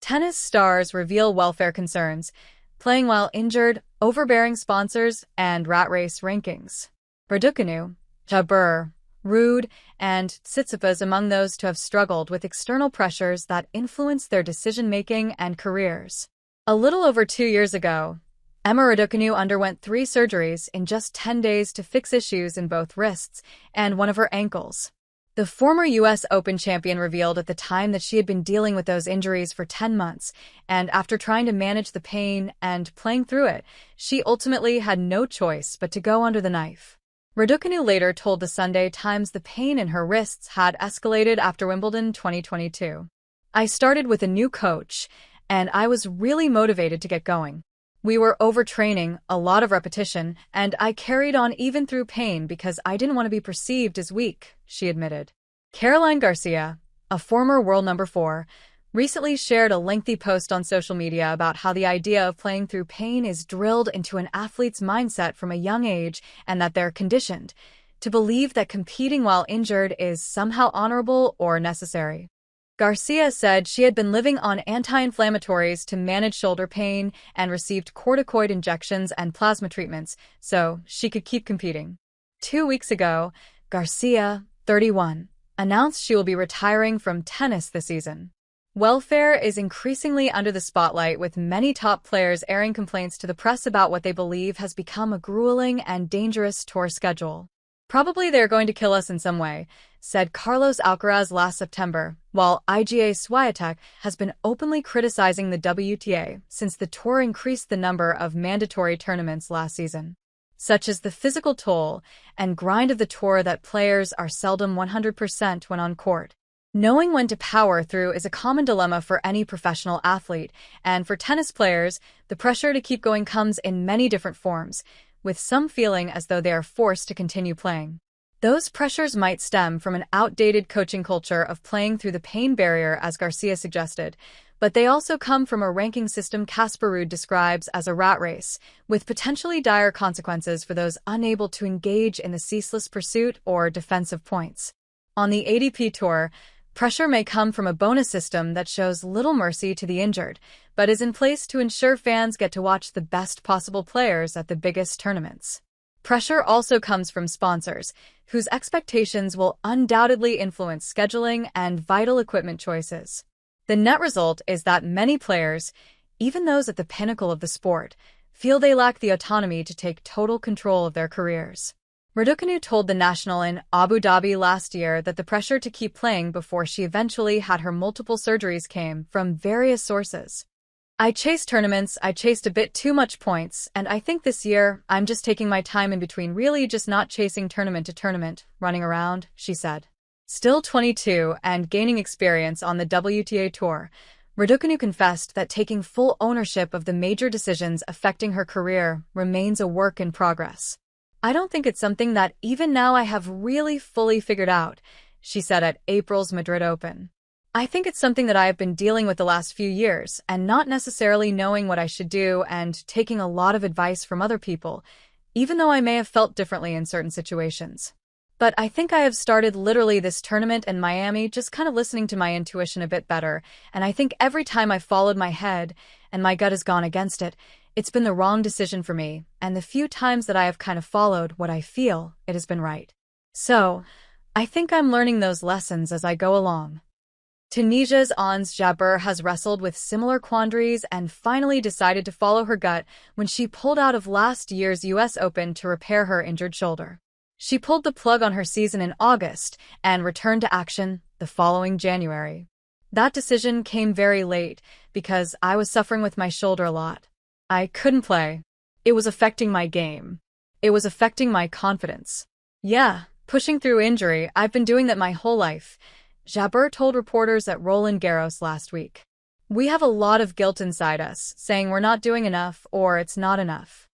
Tennis stars reveal welfare concerns, playing while injured, overbearing sponsors, and rat race rankings. Raducanu, Jabeur, Rude, and Tsitsipas among those to have struggled with external pressures that influence their decision-making and careers. A little over 2 years ago, Emma Raducanu underwent 3 surgeries in just 10 days to fix issues in both wrists and one of her ankles. The former U.S. Open champion revealed at the time that she had been dealing with those injuries for 10 months, and after trying to manage the pain and playing through it, she ultimately had no choice but to go under the knife. Raducanu later told the Sunday Times the pain in her wrists had escalated after Wimbledon 2022. "I started with a new coach, and I was really motivated to get going. We were overtraining, a lot of repetition, and I carried on even through pain because I didn't want to be perceived as weak," she admitted. Caroline Garcia, a former world number 4, recently shared a lengthy post on social media about how the idea of playing through pain is drilled into an athlete's mindset from a young age and that they're conditioned to believe that competing while injured is somehow honorable or necessary. Garcia said she had been living on anti-inflammatories to manage shoulder pain and received corticoid injections and plasma treatments so she could keep competing. 2 weeks ago, Garcia, 31, announced she will be retiring from tennis this season. Welfare is increasingly under the spotlight, with many top players airing complaints to the press about what they believe has become a grueling and dangerous tour schedule. "Probably they're going to kill us in some way," said Carlos Alcaraz last September, while Iga Swiatek has been openly criticizing the WTA since the tour increased the number of mandatory tournaments last season. Such as the physical toll and grind of the tour that players are seldom 100% when on court. Knowing when to power through is a common dilemma for any professional athlete, and for tennis players, the pressure to keep going comes in many different forms, with some feeling as though they are forced to continue playing. Those pressures might stem from an outdated coaching culture of playing through the pain barrier, as Garcia suggested, but they also come from a ranking system Casper Ruud describes as a rat race, with potentially dire consequences for those unable to engage in the ceaseless pursuit or defensive points. On the ATP Tour, pressure may come from a bonus system that shows little mercy to the injured, but is in place to ensure fans get to watch the best possible players at the biggest tournaments. Pressure also comes from sponsors, whose expectations will undoubtedly influence scheduling and vital equipment choices. The net result is that many players, even those at the pinnacle of the sport, feel they lack the autonomy to take total control of their careers. Raducanu told The National in Abu Dhabi last year that the pressure to keep playing before she eventually had her multiple surgeries came from various sources. "I chased tournaments, I chased a bit too much points, and I think this year I'm just taking my time in between, really just not chasing tournament to tournament, running around," she said. Still 22 and gaining experience on the WTA Tour, Raducanu confessed that taking full ownership of the major decisions affecting her career remains a work in progress. "I don't think it's something that even now I have really fully figured out," she said at April's Madrid Open. "I think it's something that I have been dealing with the last few years and not necessarily knowing what I should do and taking a lot of advice from other people, even though I may have felt differently in certain situations. But I think I have started literally this tournament in Miami just kind of listening to my intuition a bit better, and I think every time I followed my head and my gut has gone against it, it's been the wrong decision for me, and the few times that I have kind of followed what I feel, it has been right. So, I think I'm learning those lessons as I go along." Tunisia's Ons Jabeur has wrestled with similar quandaries and finally decided to follow her gut when she pulled out of last year's U.S. Open to repair her injured shoulder. She pulled the plug on her season in August and returned to action the following January. "That decision came very late because I was suffering with my shoulder a lot. I couldn't play. It was affecting my game. It was affecting my confidence. Yeah, pushing through injury, I've been doing that my whole life," Jabeur told reporters at Roland Garros last week. "We have a lot of guilt inside us, saying we're not doing enough or it's not enough.